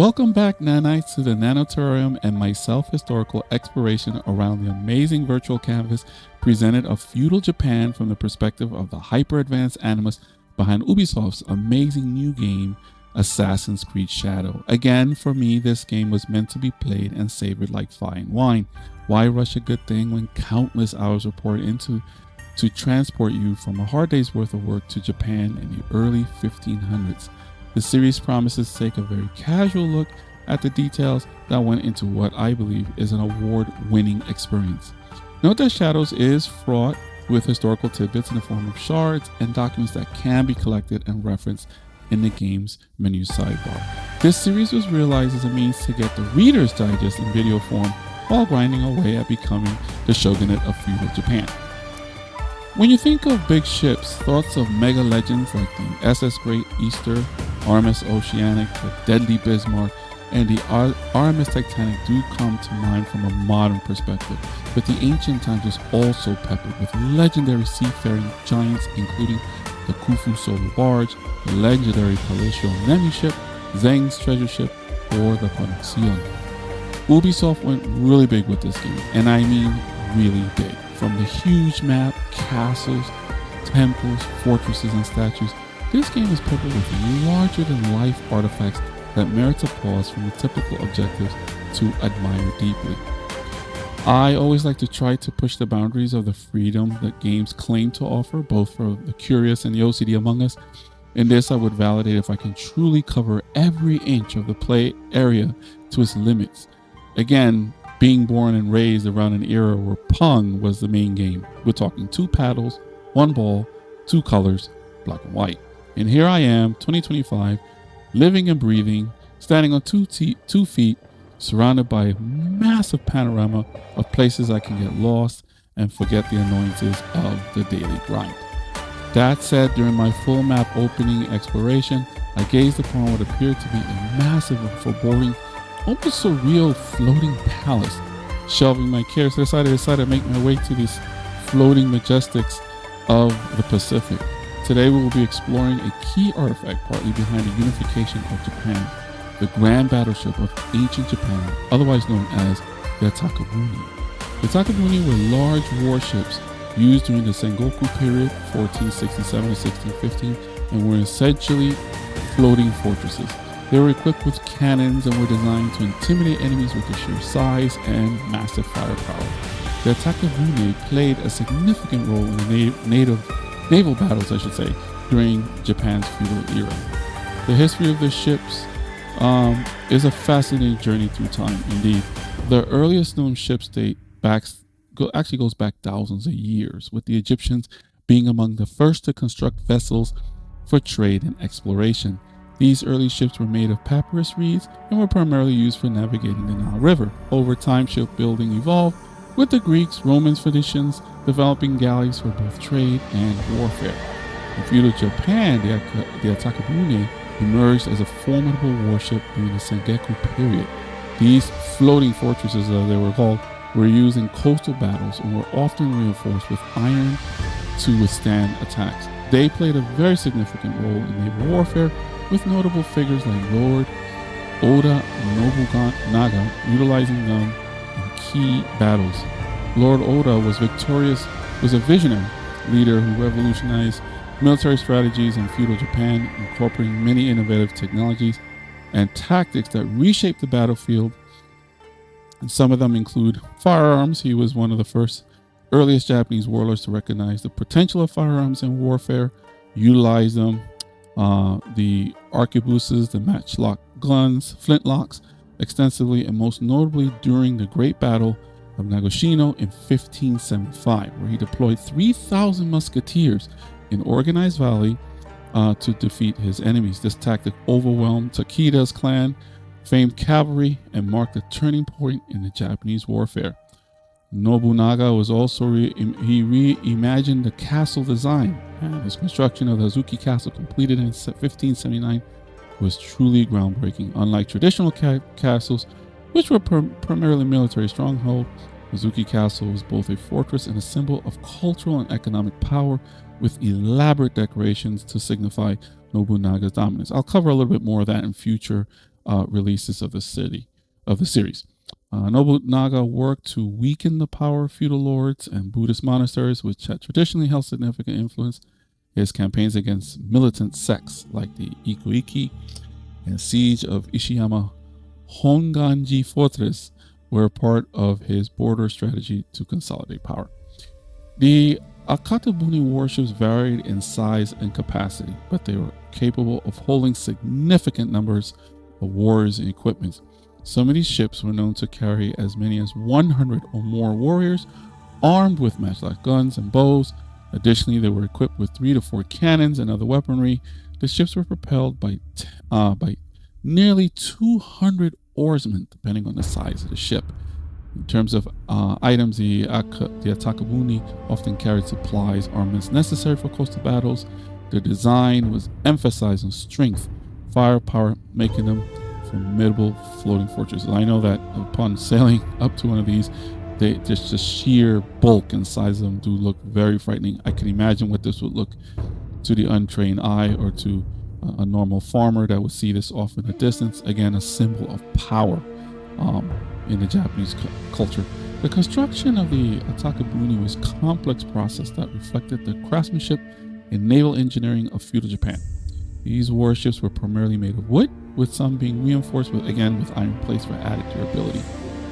Welcome back, Nanites, to the Nanotorium and my self-historical exploration around the amazing virtual canvas presented of feudal Japan from the perspective of the hyper-advanced animus behind Ubisoft's amazing new game, Assassin's Creed Shadow. Again, for me, this game was meant to be played and savored like fine wine. Why rush a good thing when countless hours were poured into to transport you from a hard day's worth of work to Japan in the early 1500s? The series promises to take a very casual look at the details that went into what I believe is an award-winning experience. Note that Shadows is fraught with historical tidbits in the form of shards and documents that can be collected and referenced in the game's menu sidebar. This series was realized as a means to get the Reader's Digest in video form while grinding away at becoming the shogunate of feudal Japan. When you think of big ships, thoughts of mega legends like the SS Great Eastern, RMS Oceanic, the Deadly Bismarck, and the RMS Titanic do come to mind from a modern perspective, but the ancient times was also peppered with legendary seafaring giants, including the Khufu Solar Barge, the legendary Palatial Nemi ship, Zheng's treasure ship, or the Conexion. Ubisoft went really big with this game, and I mean really big. From the huge map, castles, temples, fortresses, and statues, this game is peppered with larger-than-life artifacts that merit a pause from the typical objectives to admire deeply. I always like to try to push the boundaries of the freedom that games claim to offer, both for the curious and the OCD among us. In this, I would validate if I can truly cover every inch of the play area to its limits. Again, being born and raised around an era where Pong was the main game. We're talking 2 paddles, 1 ball, 2 colors, black and white. And here I am, 2025, living and breathing, standing on 2 feet, surrounded by a massive panorama of places I can get lost and forget the annoyances of the daily grind. That said, during my full map opening exploration, I gazed upon what appeared to be a massive and foreboding, almost surreal floating palace. Shelving my cares to the side, I decided to make my way to these floating majestics of the Pacific. Today we will be exploring a key artifact partly behind the unification of Japan, the grand battleship of ancient Japan, otherwise known as the Atakebune. The Atakebune were large warships used during the Sengoku period, 1467 to 1615, and were essentially floating fortresses. They were equipped with cannons and were designed to intimidate enemies with their sheer size and massive firepower. The Atakebune played a significant role in the naval battles, during Japan's feudal era. The history of the ships is a fascinating journey through time. Indeed, the earliest known ships actually goes back thousands of years, with the Egyptians being among the first to construct vessels for trade and exploration. These early ships were made of papyrus reeds and were primarily used for navigating the Nile River. Over time, shipbuilding evolved, with the Greeks, Romans, Phoenicians developing galleys for both trade and warfare. In feudal Japan, the Atakebune emerged as a formidable warship during the Sengoku period. These floating fortresses, as they were called, were used in coastal battles and were often reinforced with iron to withstand attacks. They played a very significant role in naval warfare, with notable figures like Lord Oda Nobunaga utilizing them in key battles. Lord Oda was a visionary leader who revolutionized military strategies in feudal Japan, incorporating many innovative technologies and tactics that reshaped the battlefield. And some of them include firearms. He was one of the earliest Japanese warlords to recognize the potential of firearms in warfare, utilize them. The arquebuses, the matchlock guns, flintlocks, extensively, and most notably during the Great Battle of Nagashino in 1575, where he deployed 3,000 musketeers in organized valley to defeat his enemies. This tactic overwhelmed Takeda's clan, famed cavalry, and marked a turning point in the Japanese warfare. Nobunaga was also reimagined the castle design, and his construction of the Azuki Castle, completed in 1579, was truly groundbreaking. Unlike traditional castles, which were primarily military stronghold, Azuki Castle was both a fortress and a symbol of cultural and economic power, with elaborate decorations to signify Nobunaga's dominance. I'll cover a little bit more of that in future releases of the series. Nobunaga worked to weaken the power of feudal lords and Buddhist monasteries, which had traditionally held significant influence. His campaigns against militant sects like the Ikuiki and siege of Ishiyama Honganji Fortress were part of his border strategy to consolidate power. The Atakebune warships varied in size and capacity, but they were capable of holding significant numbers of warriors and equipment. Some of these ships were known to carry as many as 100 or more warriors armed with matchlock guns and bows. Additionally, they were equipped with 3 to 4 cannons and other weaponry. The ships were propelled by nearly 200 oarsmen, depending on the size of the ship. In terms of items, the Atakebune often carried supplies, armaments necessary for coastal battles. Their design was emphasized on strength, firepower, making them formidable floating fortresses. I know that upon sailing up to one of these, just the sheer bulk and size of them do look very frightening. I can imagine what this would look to the untrained eye or to a normal farmer that would see this off in the distance. Again, a symbol of power in the Japanese culture. The construction of the Atakebune was a complex process that reflected the craftsmanship and naval engineering of feudal Japan. These warships were primarily made of wood, with some being reinforced with iron plates for added durability.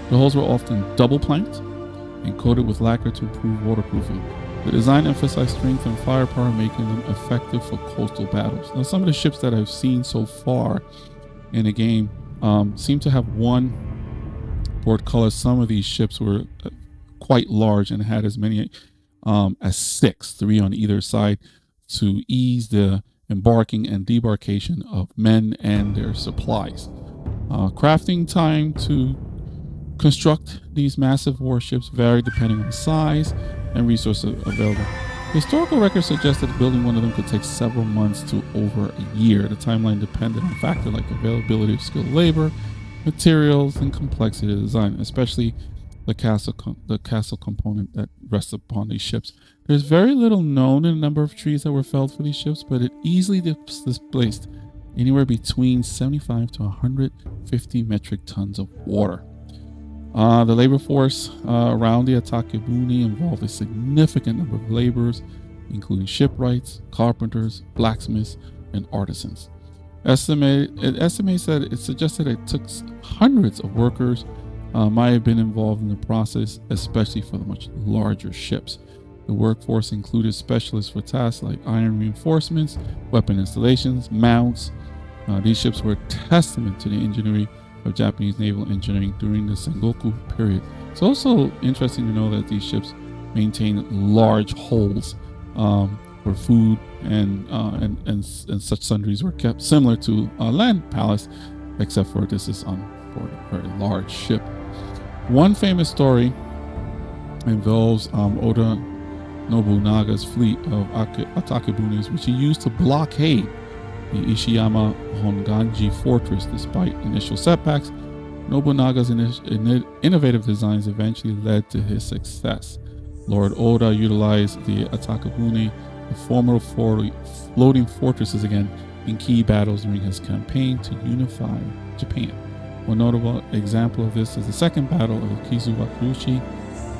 The hulls were often double planked and coated with lacquer to improve waterproofing. The design emphasized strength and firepower, making them effective for coastal battles. Now, some of the ships that I've seen so far in the game seem to have one portcullis. Some of these ships were quite large and had as many as 6, 3 on either side, to ease the embarking and debarkation of men and their supplies. Crafting time to construct these massive warships varied depending on the size and resources available. Historical records suggest that building one of them could take several months to over a year. The timeline depended on factors like availability of skilled labor, materials, and complexity of design, especially the castle component that rests upon these ships. There's very little known in the number of trees that were felled for these ships, but it easily displaced anywhere between 75 to 150 metric tons of water. The labor force around the Atakebune involved a significant number of laborers, including shipwrights, carpenters, blacksmiths, and artisans. It suggested it took hundreds of workers might have been involved in the process, especially for the much larger ships. The workforce included specialists for tasks like iron reinforcements, weapon installations, mounts. These ships were a testament to the ingenuity of Japanese naval engineering during the Sengoku period. It's also interesting to know that these ships maintained large holds where food and such sundries were kept, similar to a land palace, except for this is on board a very large ship. One famous story involves Oda Nobunaga's fleet of Atakebunes, which he used to blockade the Ishiyama Honganji Fortress. Despite initial setbacks, Nobunaga's innovative designs eventually led to his success. Lord Oda utilized the Atakebune, the formidable floating fortresses again, in key battles during his campaign to unify Japan. One notable example of this is the Second Battle of Kizuwakushi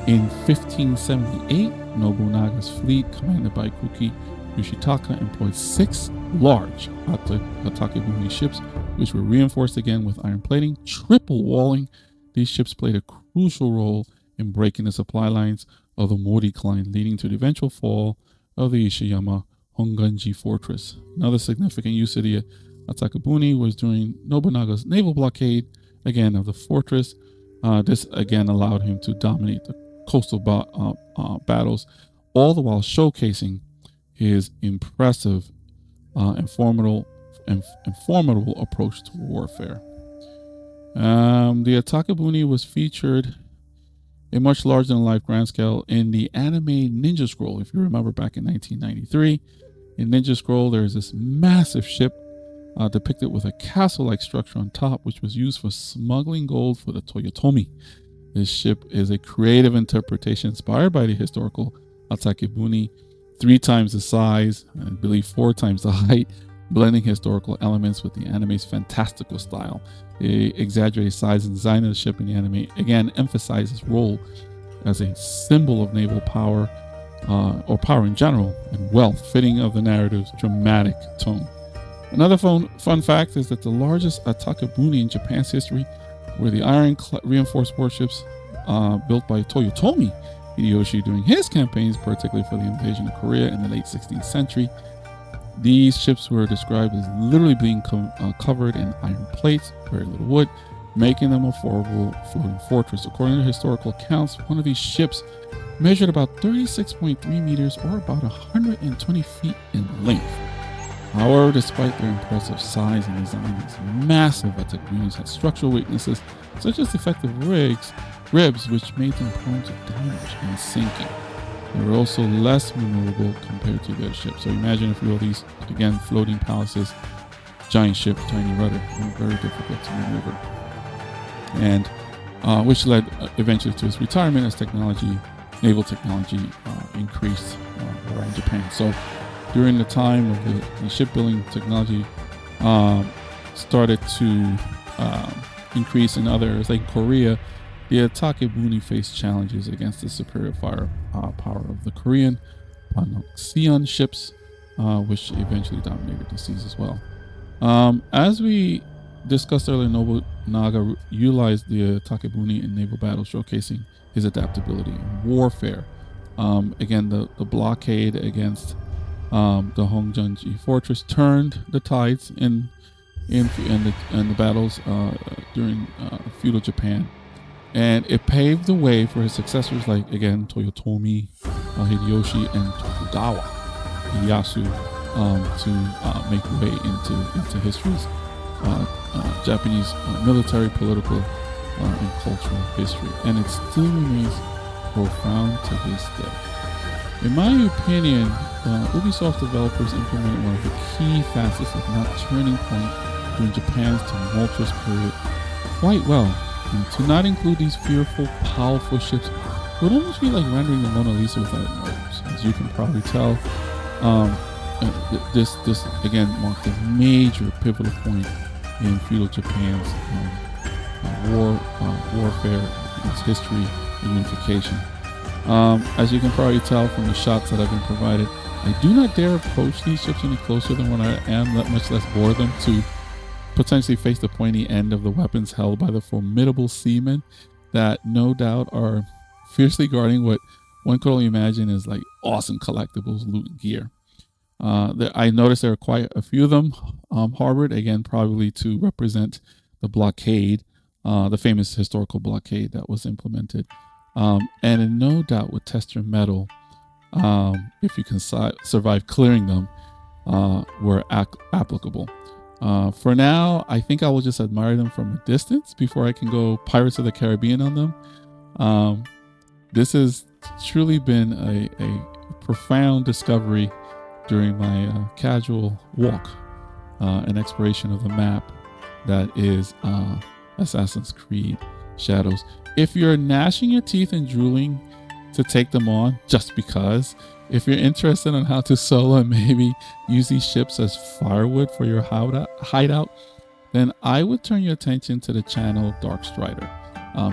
in 1578. Nobunaga's fleet, commanded by Kuki Yoshitaka, employed 6 large Atakebune ships, which were reinforced again with iron plating, triple walling. These ships played a crucial role in breaking the supply lines of the Mori clan, leading to the eventual fall of the Ishiyama Honganji Fortress. Another significant use of the Atakebune was during Nobunaga's naval blockade, again, of the fortress. This again allowed him to dominate the coastal battles, all the while showcasing his impressive and formidable approach to warfare. The Atakebune was featured a much larger than life grand scale in the anime Ninja Scroll. If you remember, back in 1993, in Ninja Scroll, there's this massive ship depicted with a castle-like structure on top, which was used for smuggling gold for the Toyotomi. This ship is a creative interpretation inspired by the historical Atakebune, 3 times the size, I believe 4 times the height blending historical elements with the anime's fantastical style. The exaggerated size and design of the ship in the anime again emphasizes role as a symbol of naval power, or power in general, and wealth, fitting of the narrative's dramatic tone. Another fun fact is that the largest Atakebune in Japan's history were the iron reinforced warships built by Toyotomi Hideyoshi during his campaigns, particularly for the invasion of Korea in the late 16th century. These ships were described as literally being covered in iron plates, very little wood, making them a formidable floating fortress. According to historical accounts, one of these ships measured about 36.3 meters, or about 120 feet in length. However, despite their impressive size and design, these massive Atakebunes had structural weaknesses, such as defective ribs, which made them prone to damage and sinking. They were also less maneuverable compared to their ships. So imagine if you have these, again, floating palaces, giant ship, tiny rudder, very difficult to maneuver. And which led eventually to his retirement as naval technology increased around Japan. So during the time of the shipbuilding technology started to increase in other areas, like Korea, the Atakebune faced challenges against the superior power of the Korean Panoxion ships, which eventually dominated the seas as well. As we discussed earlier, Nobunaga utilized the Atakebune in naval battle, showcasing his adaptability in warfare. Again, the blockade against the Hongjonji fortress turned the tides in the battles during feudal Japan, and it paved the way for his successors like, again, Toyotomi Hideyoshi and Tokugawa Ieyasu to make way into history's Japanese military, political, and cultural history, and it still remains profound to this day. In my opinion, Ubisoft developers implemented one of the key facets, if not turning point, during Japan's tumultuous period quite well. And to not include these fearful, powerful ships would almost be like rendering the Mona Lisa without nerves. As you can probably tell, this again marked a major pivotal point in feudal Japan's warfare, its history, and unification. As you can probably tell from the shots that have been provided, I do not dare approach these ships any closer than what I am, much less board them, to potentially face the pointy end of the weapons held by the formidable seamen that no doubt are fiercely guarding what one could only imagine is like awesome collectibles, loot, and gear. I noticed there are quite a few of them harbored, again, probably to represent the blockade, the famous historical blockade that was implemented. And in no doubt would test your mettle if you can survive clearing them, were applicable. For now, I think I will just admire them from a distance before I can go Pirates of the Caribbean on them. This has truly been a profound discovery during my casual walk and exploration of the map that is Assassin's Creed Shadows. If you're gnashing your teeth and drooling to take them on just because, if you're interested in how to solo and maybe use these ships as firewood for your hideout, then I would turn your attention to the channel Dark Strider.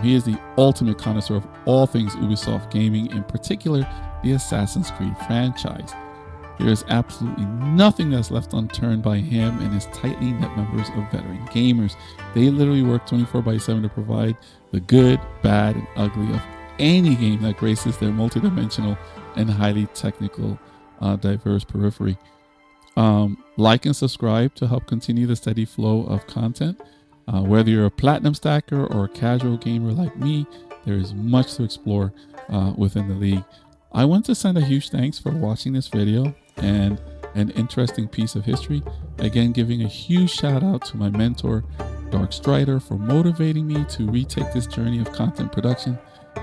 He is the ultimate connoisseur of all things Ubisoft gaming, in particular the Assassin's Creed franchise. There is absolutely nothing that's left unturned by him and his tightly knit members of veteran gamers. They literally work 24/7 to provide the good, bad, and ugly of any game that graces their multidimensional and highly technical, diverse periphery. Like and subscribe to help continue the steady flow of content. Whether you're a platinum stacker or a casual gamer like me, there is much to explore within the league. I want to send a huge thanks for watching this video and an interesting piece of history. Again, giving a huge shout out to my mentor, Dark Strider, for motivating me to retake this journey of content production.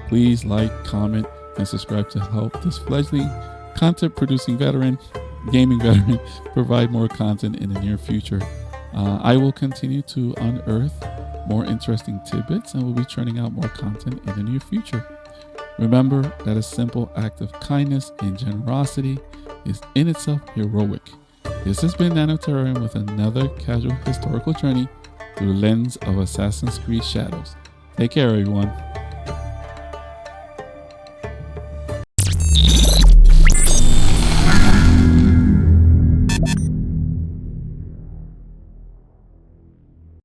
Please like, comment, and subscribe to help this fledgling content producing gaming veteran, provide more content in the near future. I will continue to unearth more interesting tidbits and will be churning out more content in the near future. Remember that a simple act of kindness and generosity is in itself heroic. This has been Nanotorium with another casual historical journey through the lens of Assassin's Creed Shadows. Take care, everyone.